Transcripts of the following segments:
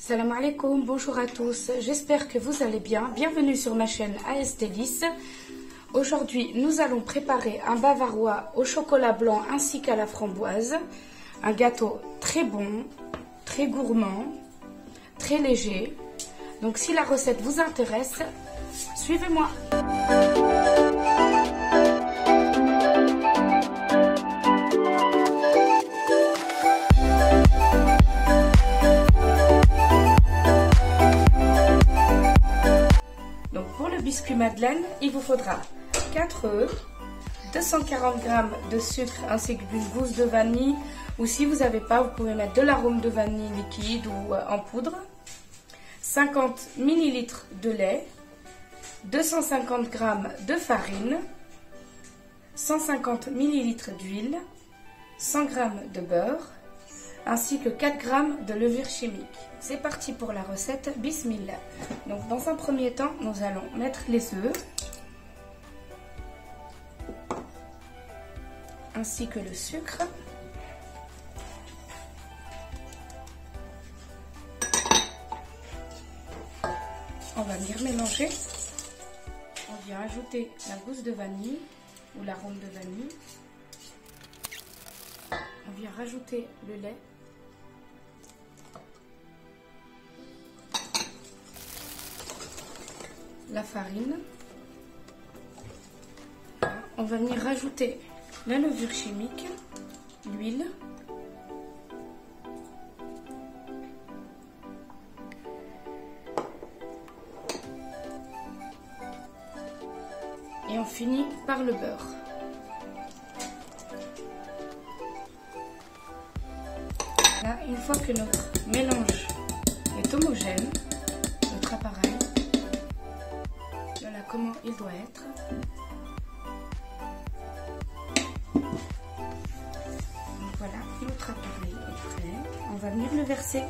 Salam alaikum, bonjour à tous, j'espère que vous allez bien. Bienvenue sur ma chaîne AS Délices. Aujourd'hui, nous allons préparer un bavarois au chocolat blanc ainsi qu'à la framboise. Un gâteau très bon, très gourmand, très léger. Donc si la recette vous intéresse, suivez-moi. Biscuit madeleine, il vous faudra 4 œufs, 240 g de sucre ainsi qu'une gousse de vanille, ou si vous n'avez pas, vous pouvez mettre de l'arôme de vanille liquide ou en poudre, 50 ml de lait, 250 g de farine, 150 ml d'huile, 100 g de beurre, ainsi que 4 g de levure chimique. C'est parti pour la recette, bismillah. Donc dans un premier temps, nous allons mettre les œufs, ainsi que le sucre. On va venir mélanger. On vient ajouter la gousse de vanille ou l'arôme de vanille. On vient rajouter le lait. La farine. On va venir rajouter la levure chimique, l'huile, et on finit par le beurre. Là, une fois que notre mélange est homogène, notre appareil, voilà comment il doit être. Donc voilà, notre appareil est prêt. On va venir le verser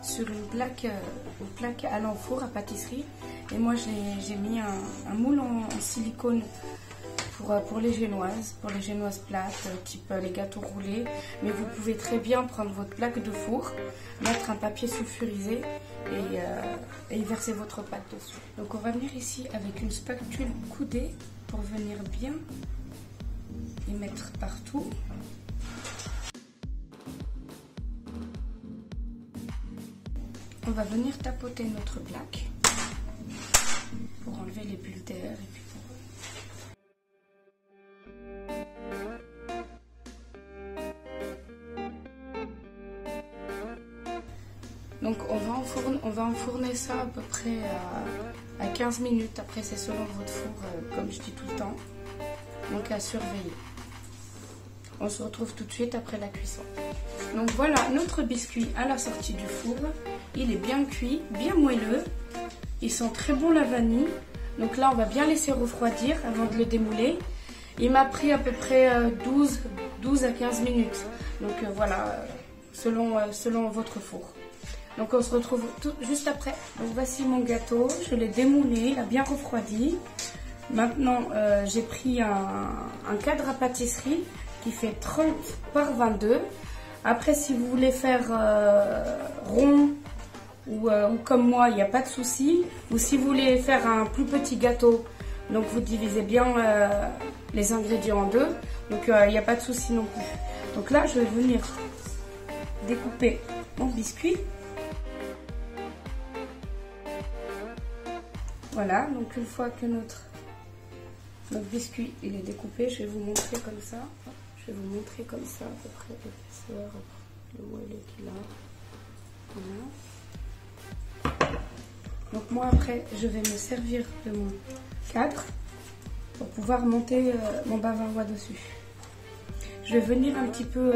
sur une plaque allant au four à pâtisserie. Et moi j'ai mis un moule en silicone pour les génoises plates, type les gâteaux roulés. Mais vous pouvez très bien prendre votre plaque de four, mettre un papier sulfurisé et y verser votre pâte dessus. Donc on va venir ici avec une spatule coudée pour venir bien les mettre partout. On va venir tapoter notre plaque pour enlever les bulles d'air et puis donc on va enfourner ça à peu près à 15 minutes. Après c'est selon votre four, comme je dis tout le temps. Donc à surveiller. On se retrouve tout de suite après la cuisson. Donc voilà notre biscuit à la sortie du four. Il est bien cuit, bien moelleux. Il sent très bon la vanille. Donc là on va bien laisser refroidir avant de le démouler. Il m'a pris à peu près 12 à 15 minutes. Donc voilà, selon votre four. Donc on se retrouve juste après. Donc voici mon gâteau, je l'ai démoulé, il a bien refroidi. Maintenant j'ai pris un cadre à pâtisserie qui fait 30 par 22. Après si vous voulez faire rond ou comme moi, il n'y a pas de souci. Ou si vous voulez faire un plus petit gâteau, donc vous divisez bien les ingrédients en deux. Donc il n'y a pas de souci non plus. Donc là je vais venir découper mon biscuit. Voilà, donc une fois que notre biscuit il est découpé, je vais vous montrer comme ça. Je vais vous montrer comme ça à peu près l'épaisseur, le moelleux qu'il a. Voilà. Donc moi après, je vais me servir de mon cadre pour pouvoir monter mon bavarois dessus. Je vais venir un petit peu,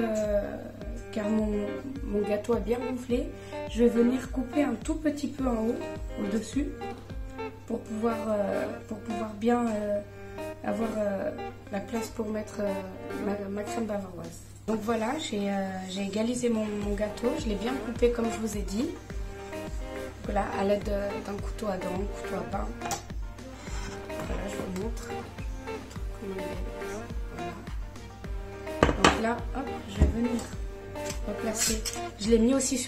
car mon gâteau a bien gonflé, je vais venir couper un tout petit peu en haut, au-dessus, pour pouvoir bien avoir la place pour mettre ma crème bavaroise. Donc voilà, j'ai égalisé mon gâteau, je l'ai bien coupé comme je vous ai dit. Voilà, à l'aide d'un couteau à dents, couteau à pain. Voilà, je vous montre comment il est. Voilà. Donc là, hop, je vais venir replacer. Je l'ai mis aussi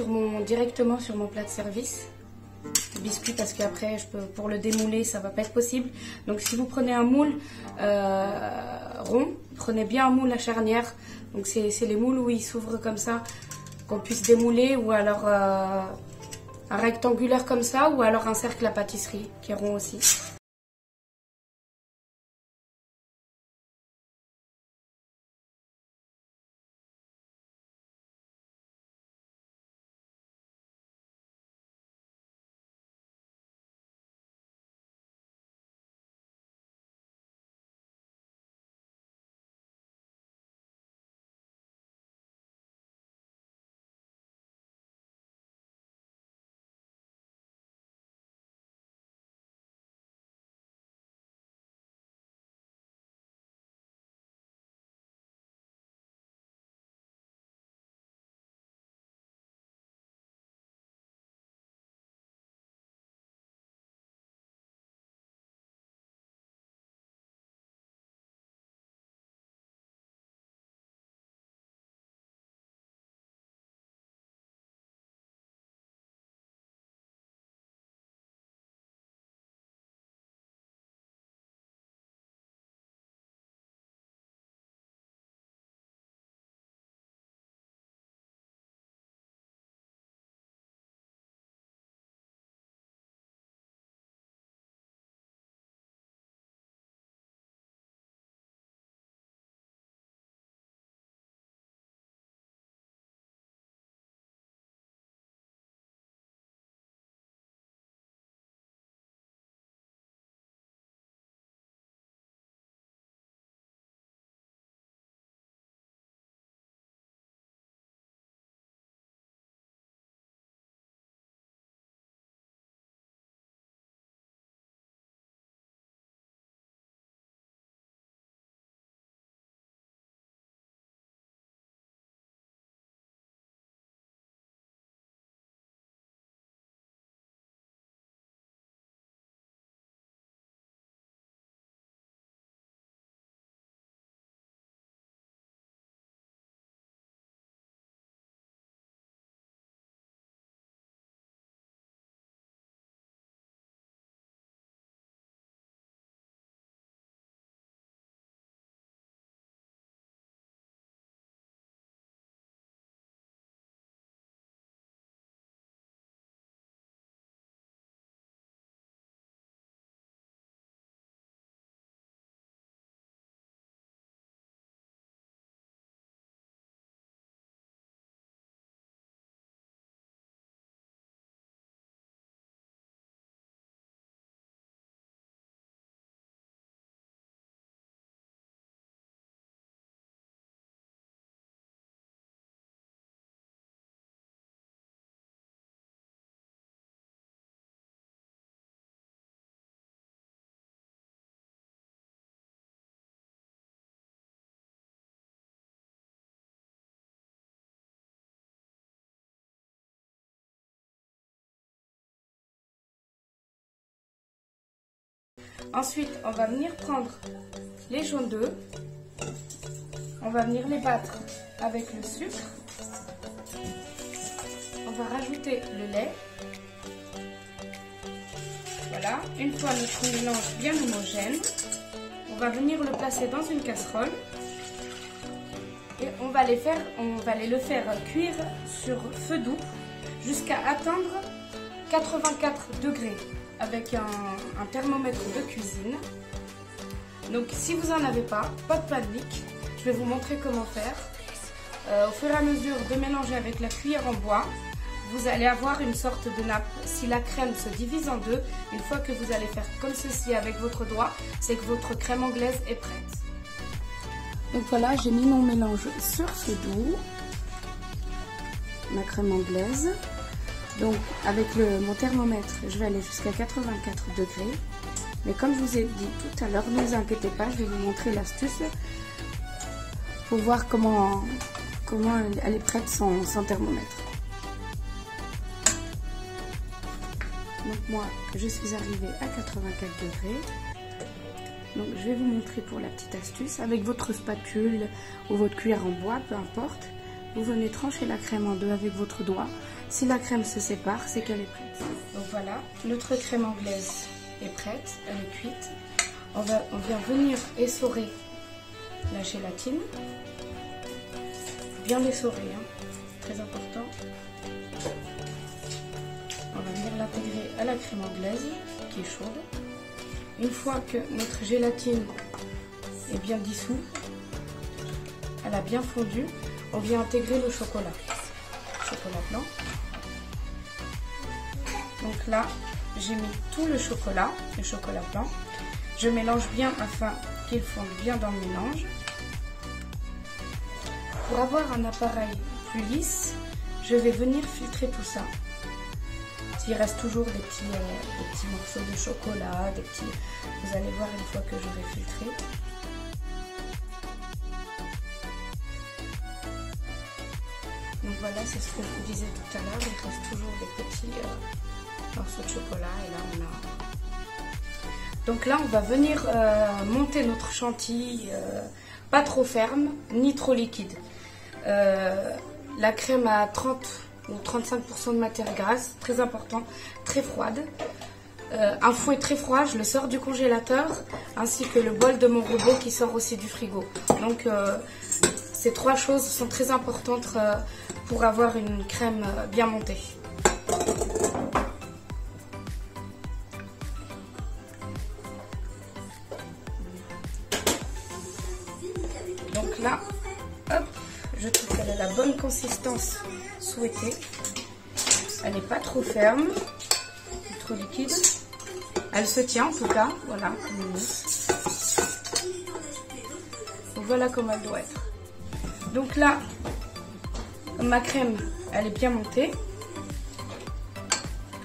directement sur mon plat de service. Le biscuit, parce qu'après, pour le démouler, ça va pas être possible. Donc si vous prenez un moule rond, prenez bien un moule à charnière. Donc c'est les moules où ils s'ouvrent comme ça, qu'on puisse démouler, ou alors un rectangulaire comme ça, ou alors un cercle à pâtisserie qui est rond aussi. Ensuite, on va venir prendre les jaunes d'œufs. On va venir les battre avec le sucre. On va rajouter le lait. Voilà, une fois notre mélange bien homogène, on va venir le placer dans une casserole et on va le faire cuire sur feu doux jusqu'à atteindre 84 degrés avec un thermomètre de cuisine. Donc si vous n'en avez pas de panique, je vais vous montrer comment faire. Au fur et à mesure de mélanger avec la cuillère en bois, vous allez avoir une sorte de nappe. Si la crème se divise en deux, une fois que vous allez faire comme ceci avec votre doigt, c'est que votre crème anglaise est prête. Donc voilà, j'ai mis mon mélange sur feu doux, ma crème anglaise. Donc avec mon thermomètre, je vais aller jusqu'à 84 degrés. Mais comme je vous ai dit tout à l'heure, ne vous inquiétez pas, je vais vous montrer l'astuce pour voir comment elle est prête sans thermomètre. Donc moi, je suis arrivée à 84 degrés. Donc je vais vous montrer pour la petite astuce. Avec votre spatule ou votre cuillère en bois, peu importe, vous venez trancher la crème en deux avec votre doigt. Si la crème se sépare, c'est qu'elle est prête. Donc voilà, notre crème anglaise est prête, elle est cuite. On vient venir essorer la gélatine. Bien l'essorer, hein, très important. On va venir l'intégrer à la crème anglaise qui est chaude. Une fois que notre gélatine est bien dissoute, elle a bien fondu, on vient intégrer le chocolat blanc. Donc là, j'ai mis tout le chocolat blanc. Je mélange bien afin qu'il fonde bien dans le mélange. Pour avoir un appareil plus lisse, je vais venir filtrer tout ça. Il reste toujours des petits morceaux de chocolat, vous allez voir une fois que j'aurai filtré. Donc voilà, c'est ce que je vous disais tout à l'heure, il reste toujours des petits morceaux de chocolat et là on a... Donc là on va venir monter notre chantilly, pas trop ferme ni trop liquide. La crème à 30 ou 35% de matière grasse, très important, très froide. Un fouet très froid, je le sors du congélateur, ainsi que le bol de mon robot qui sort aussi du frigo. Donc ces trois choses sont très importantes pour avoir une crème bien montée. Donc là, hop, je trouve qu'elle a la bonne consistance souhaitée. Elle n'est pas trop ferme, trop liquide. Elle se tient en tout cas, voilà, comme une mousse. Donc voilà comment elle doit être. Donc là, ma crème, elle est bien montée.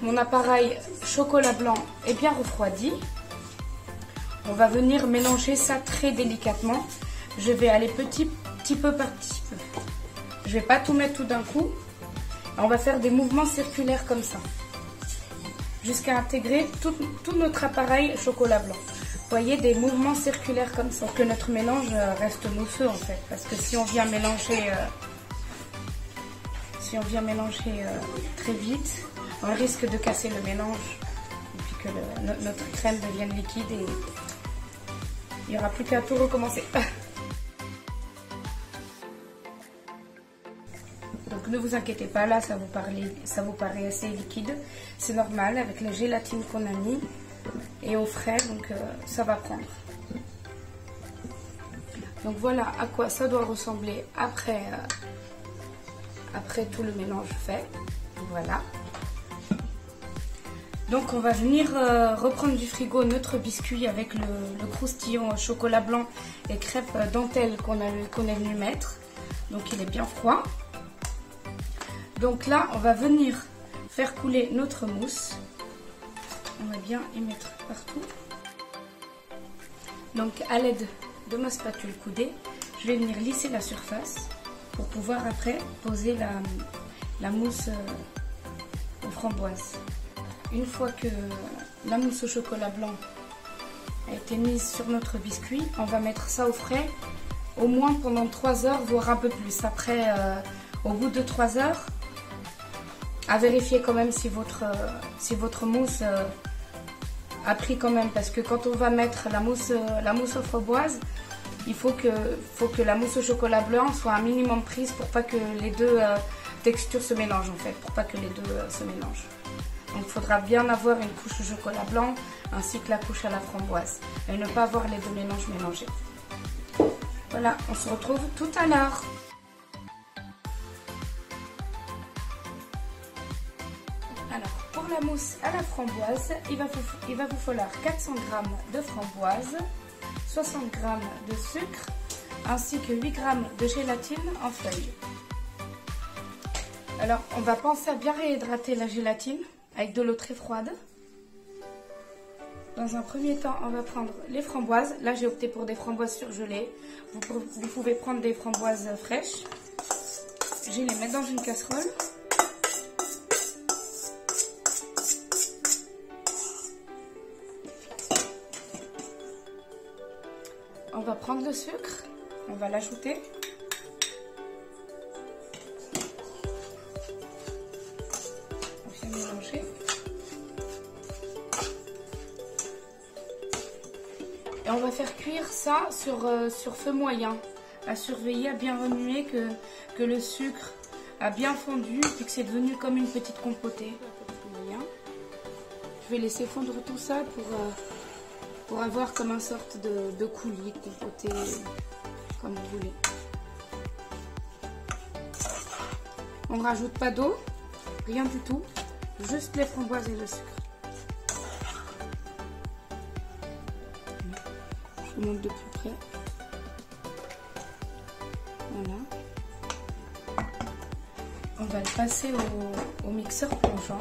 Mon appareil chocolat blanc est bien refroidi. On va venir mélanger ça très délicatement. Je vais aller petit peu par petit peu. Je vais pas tout mettre tout d'un coup. On va faire des mouvements circulaires comme ça, jusqu'à intégrer tout notre appareil chocolat blanc. Vous voyez, des mouvements circulaires comme ça, pour que notre mélange reste mousseux en fait. Parce que si on vient mélanger, très vite, on risque de casser le mélange et puis que notre crème devienne liquide et il n'y aura plus qu'à tout recommencer. Donc ne vous inquiétez pas, là ça vous paraît assez liquide, c'est normal avec la gélatine qu'on a mis et au frais, donc ça va prendre. Donc voilà à quoi ça doit ressembler après tout le mélange fait. Voilà. Donc on va venir reprendre du frigo notre biscuit avec le croustillant chocolat blanc et crêpe dentelle qu'on est venu mettre. Donc il est bien froid. Donc là, on va venir faire couler notre mousse. On va bien y mettre partout. Donc à l'aide de ma spatule coudée, je vais venir lisser la surface pour pouvoir après poser la mousse aux framboises. Une fois que la mousse au chocolat blanc a été mise sur notre biscuit, on va mettre ça au frais au moins pendant 3 heures, voire un peu plus. Après, au bout de 3 heures, à vérifier quand même si votre mousse a pris quand même, parce que quand on va mettre la mousse aux framboises, il faut que la mousse au chocolat blanc soit un minimum prise pour pas que les deux textures se mélangent en fait, pour pas que les deux se mélangent. Donc il faudra bien avoir une couche au chocolat blanc ainsi que la couche à la framboise et ne pas avoir les deux mélanges mélangés. Voilà, on se retrouve tout à l'heure. Alors, pour la mousse à la framboise, il va vous falloir 400 g de framboise, 60 g de sucre, ainsi que 8 g de gélatine en feuilles. Alors, on va penser à bien réhydrater la gélatine avec de l'eau très froide. Dans un premier temps, on va prendre les framboises. Là, j'ai opté pour des framboises surgelées. Vous pouvez prendre des framboises fraîches. Je vais les mettre dans une casserole. On va prendre le sucre, on va l'ajouter. Et on va faire cuire ça sur feu moyen. À surveiller, à bien remuer que le sucre a bien fondu et que c'est devenu comme une petite compotée. Je vais laisser fondre tout ça pour avoir comme une sorte de coulis, de compotée, comme vous voulez. On ne rajoute pas d'eau, rien du tout, juste les framboises et le sucre. Je vous montre de plus près. Voilà. On va le passer au mixeur plongeant.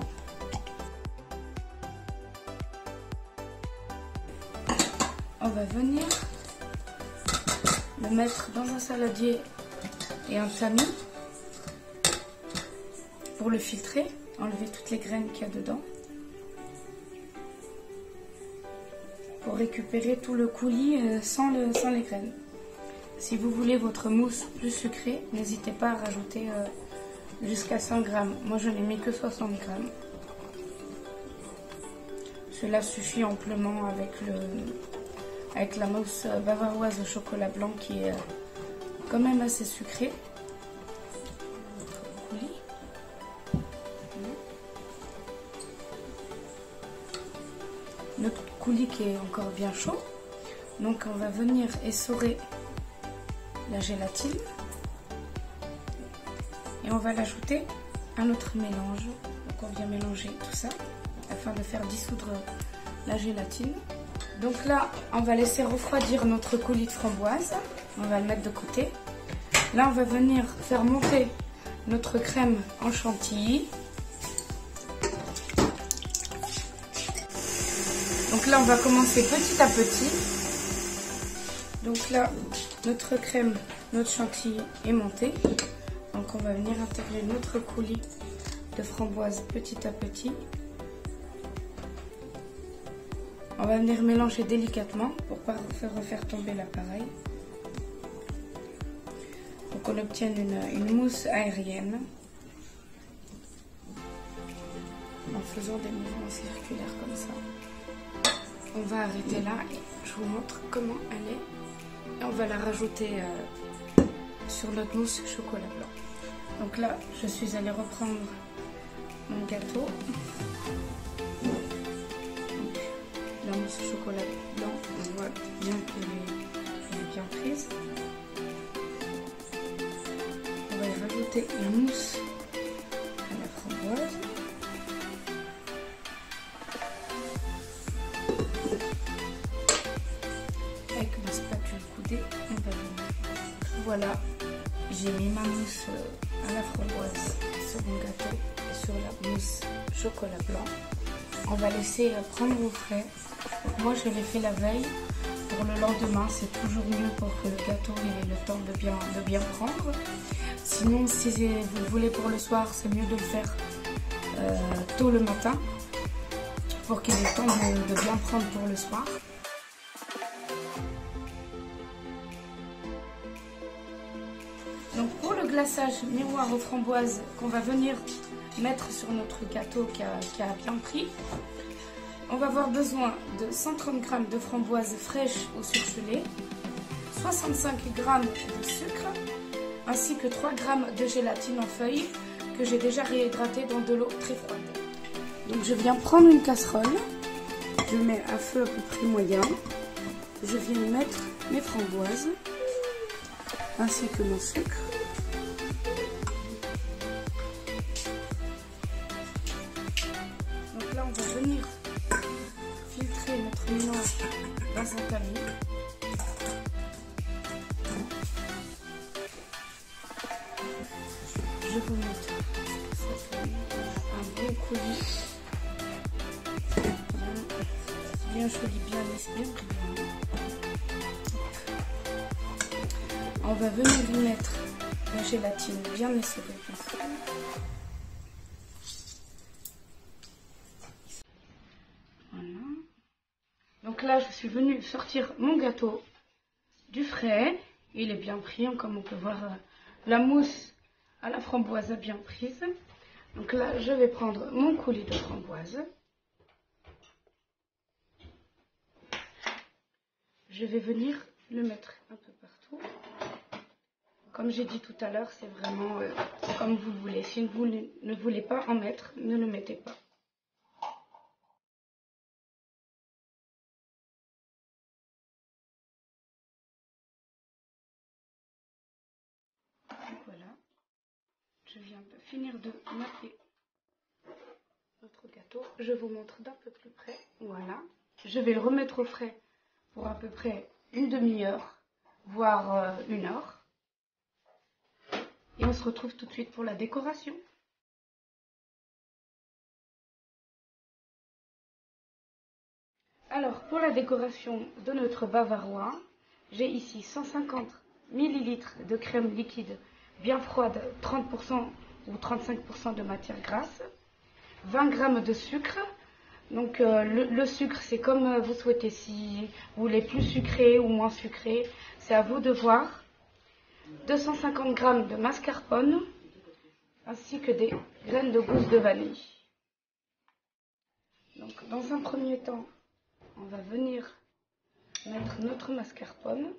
On va venir le mettre dans un saladier et un tamis pour le filtrer, enlever toutes les graines qu'il y a dedans, pour récupérer tout le coulis sans les graines. Si vous voulez votre mousse plus sucrée, n'hésitez pas à rajouter jusqu'à 100 grammes. Moi je n'ai mis que 60 grammes. Cela suffit amplement avec la mousse bavaroise au chocolat blanc qui est quand même assez sucrée. Notre coulis qui est encore bien chaud. Donc on va venir essorer la gélatine et on va l'ajouter à notre mélange. Donc on vient mélanger tout ça afin de faire dissoudre la gélatine. Donc là on va laisser refroidir notre coulis de framboise. On va le mettre de côté. Là on va venir faire monter notre crème en chantilly. Donc là on va commencer petit à petit. Donc là notre crème, notre chantilly est montée. Donc on va venir intégrer notre coulis de framboise petit à petit. On va venir mélanger délicatement pour ne pas refaire tomber l'appareil. Pour qu'on obtienne une mousse aérienne. En faisant des mouvements circulaires comme ça. On va arrêter là et je vous montre comment elle est. Et on va la rajouter sur notre mousse chocolat blanc. Donc là, je suis allée reprendre mon gâteau. Donc, la mousse chocolat blanc, on voit bien qu'elle est bien prise. On va y rajouter la mousse à la framboise. Avec ma spatule coudée, on va venir. Voilà, j'ai mis ma mousse à la framboise sur mon gâteau et sur la mousse chocolat blanc. On va laisser prendre au frais. Donc moi je l'ai fait la veille. Pour le lendemain, c'est toujours mieux pour que le gâteau ait le temps de bien prendre. Sinon, si vous le voulez pour le soir, c'est mieux de le faire tôt le matin pour qu'il ait le temps de bien prendre pour le soir. Donc pour le glaçage miroir aux framboises qu'on va venir mettre sur notre gâteau qui a bien pris, on va avoir besoin de 130 g de framboises fraîches ou surgelées, 65 g de sucre, ainsi que 3 g de gélatine en feuilles que j'ai déjà réhydratée dans de l'eau très froide. Donc je viens prendre une casserole, je mets à feu à peu près moyen, je viens y mettre mes framboises, ainsi que mon sucre. Donc là on va venir filtrer notre mélange dans un tamis. Je vous montre un bon coulis, bien joli, bien lisse, bien brillant. On va venir y mettre la gélatine bien essorée. Voilà. Donc là, je suis venue sortir mon gâteau du frais. Il est bien pris, comme on peut voir, la mousse à la framboise est bien prise. Donc là, je vais prendre mon coulis de framboise. je vais venir le mettre un peu partout. Comme j'ai dit tout à l'heure, c'est vraiment comme vous le voulez. Si vous ne voulez pas en mettre, ne le mettez pas. Donc voilà, je viens de finir de napper notre gâteau. Je vous montre d'un peu plus près. Voilà, je vais le remettre au frais pour à peu près une demi-heure, voire 1 heure. Et on se retrouve tout de suite pour la décoration. Alors, pour la décoration de notre bavarois, j'ai ici 150 ml de crème liquide bien froide, 30% ou 35% de matière grasse, 20 g de sucre. Donc le sucre, c'est comme vous souhaitez, si vous voulez plus sucré ou moins sucré, c'est à vous de voir. 250 g de mascarpone, ainsi que des graines de gousse de vanille. Donc dans un premier temps, on va venir mettre notre mascarpone.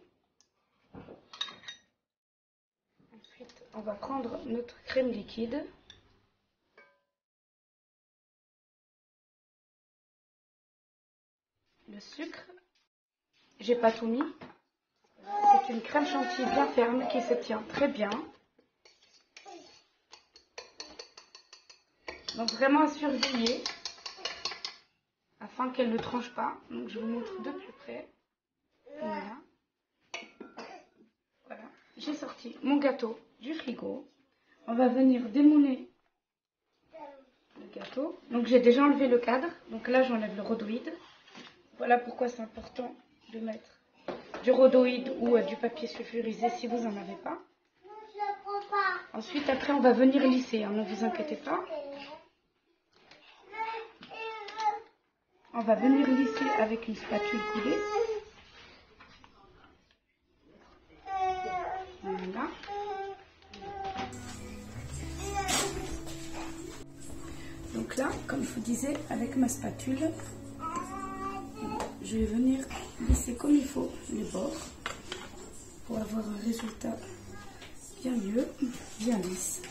Ensuite, on va prendre notre crème liquide. Le sucre, j'ai pas tout mis. C'est une crème chantilly bien ferme qui se tient très bien. Donc vraiment à surveiller afin qu'elle ne tranche pas. Donc je vous montre de plus près. Voilà. Voilà. J'ai sorti mon gâteau du frigo. On va venir démouler le gâteau. Donc j'ai déjà enlevé le cadre. Donc là j'enlève le rhodoïde. Voilà pourquoi c'est important de mettre du rhodoïde ou du papier sulfurisé si vous n'en avez pas. Ensuite, après, on va venir lisser, hein, ne vous inquiétez pas. On va venir lisser avec une spatule coulée. Voilà. Donc là, comme je vous disais, avec ma spatule, je vais venir lisser comme il faut les bords pour avoir un résultat bien mieux, bien lisse.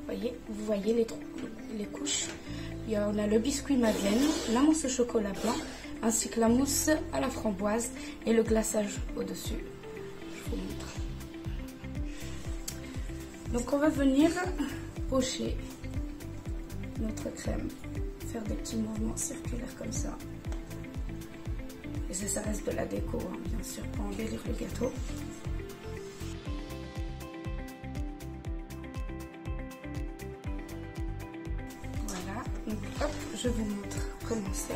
Vous voyez les couches. On a le biscuit madeleine, la mousse au chocolat blanc, ainsi que la mousse à la framboise et le glaçage au-dessus. Je vous montre. Donc on va venir pocher notre crème, faire des petits mouvements circulaires comme ça. Et ça reste de la déco, hein, bien sûr, pour embellir le gâteau. Voilà, donc hop, je vous montre comment c'est.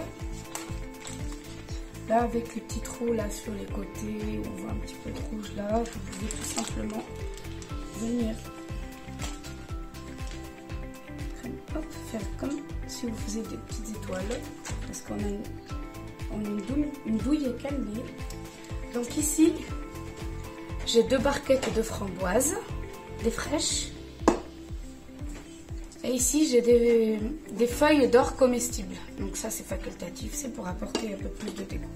Là, avec les petits trous là sur les côtés, on voit un petit peu de rouge là, vous pouvez tout simplement venir hop, faire comme si vous faisiez des petites étoiles, parce qu'on a une douille cannelée. Donc ici, j'ai 2 barquettes de framboises, des fraîches. Et ici, j'ai des feuilles d'or comestibles. Donc ça, c'est facultatif, c'est pour apporter un peu plus de dégo.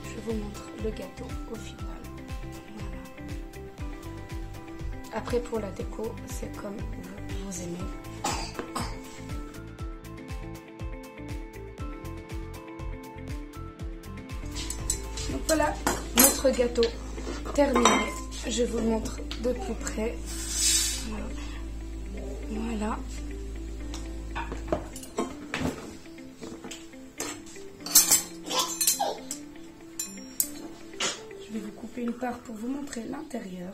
Je vous montre le gâteau au final. Voilà. Après, pour la déco, c'est comme vous aimez. Donc voilà, notre gâteau terminé. Je vous le montre de plus près. Voilà. Je vais vous couper une part pour vous montrer l'intérieur.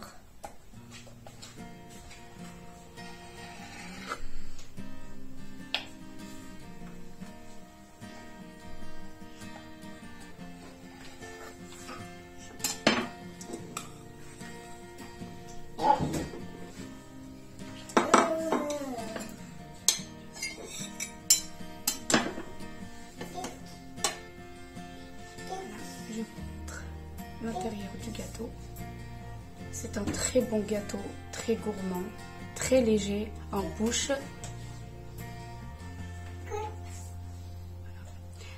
très bon gâteau, très gourmand, très léger en bouche.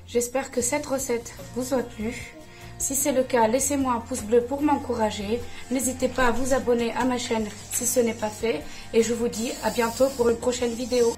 J'espère que cette recette vous a plu. Si c'est le cas, laissez-moi un pouce bleu pour m'encourager. N'hésitez pas à vous abonner à ma chaîne si ce n'est pas fait. Et je vous dis à bientôt pour une prochaine vidéo.